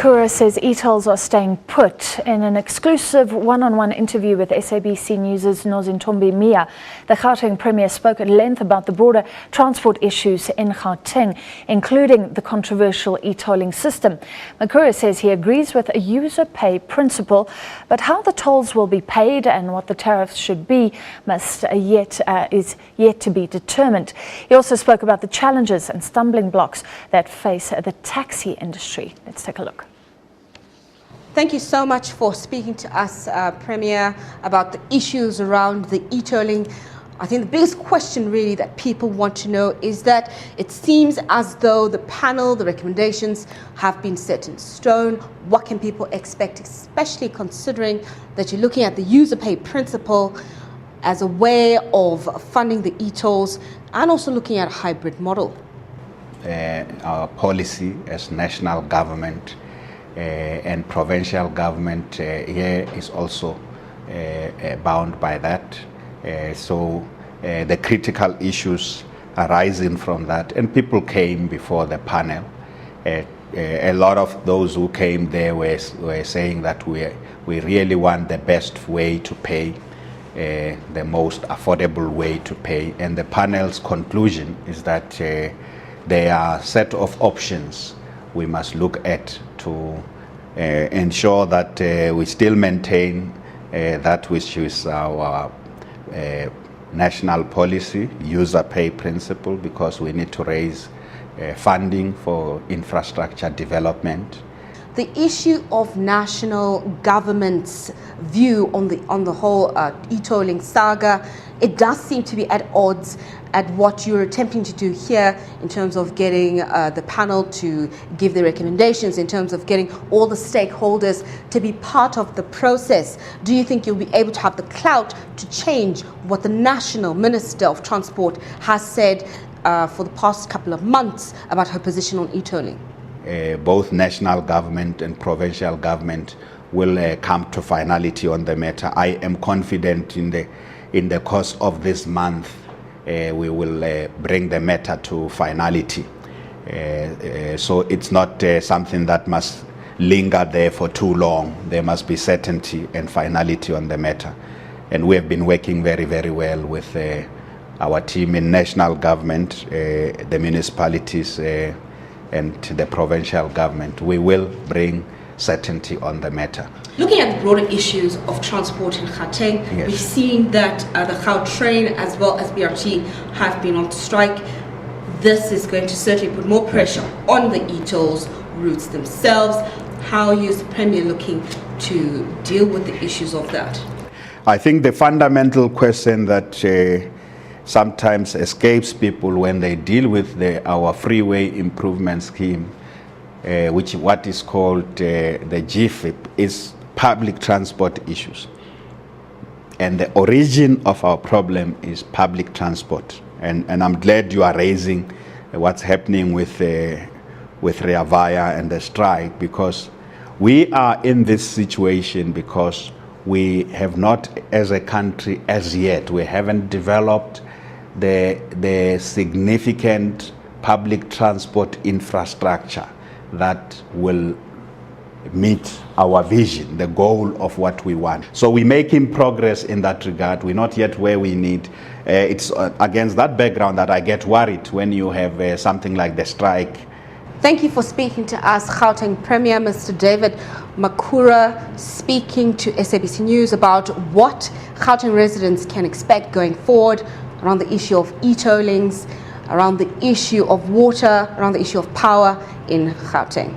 Makhura says etolls are staying put. In an exclusive one-on-one interview with SABC News Nozintoimbi Miya, the Gauteng Premier spoke at length about the broader transport issues in Gauteng, including the controversial e-tolling system. Makhura says he agrees with a user pay principle, but how the tolls will be paid and what the tariffs should be is yet to be determined. He also spoke about the challenges and stumbling blocks that face the taxi industry. Let's take a look. Thank you so much for speaking to us, Premier, about the issues around the e-tolling. I think the biggest question really that people want to know is that it seems as though the panel, the recommendations have been set in stone. What can people expect, especially considering that you're looking at the user pay principle as a way of funding the e-tolls and also looking at a hybrid model? Our policy as national government and provincial government here is also bound by that. So the critical issues arising from that, and people came before the panel. A lot of those who came there were saying that we really want the best way to pay, the most affordable way to pay, and the panel's conclusion is that there are a set of options we must look at to ensure that we still maintain that which is our national policy, user pay principle, because we need to raise funding for infrastructure development. The issue of national government's view on the whole e-tolling saga, it does seem to be at odds at what you're attempting to do here in terms of getting the panel to give the recommendations, in terms of getting all the stakeholders to be part of the process. Do you think you'll be able to have the clout to change what the National Minister of Transport has said for the past couple of months about her position on e-tolling? Both national government and provincial government will come to finality on the matter. I am confident in the course of this month we will bring the matter to finality. So it's not something that must linger there for too long. There must be certainty and finality on the matter. And we have been working very, very well with our team in national government, the municipalities, and the provincial government. We will bring certainty on the matter. Looking at the broader issues of transport in Gauteng, yes, we've seen that the Gautrain as well as BRT have been on strike. This is going to certainly put more pressure on the e-tolls routes themselves. How is the Premier looking to deal with the issues of that? I think the fundamental question that sometimes escapes people when they deal with our freeway improvement scheme, what is called the GFIP, is public transport issues. And the origin of our problem is public transport. And I'm glad you are raising what's happening with Rea Vaya and the strike, because we are in this situation because we have not, as a country as yet, we haven't developed the significant public transport infrastructure that will meet our vision, the goal of what we want. So we're making progress in that regard. We're not yet where we need. It's against that background that I get worried when you have something like the strike. Thank you for speaking to us, Gauteng Premier Mr. David Makhura, speaking to SABC News about what Gauteng residents can expect going forward around the issue of e-tollings, around the issue of water, around the issue of power in Gauteng.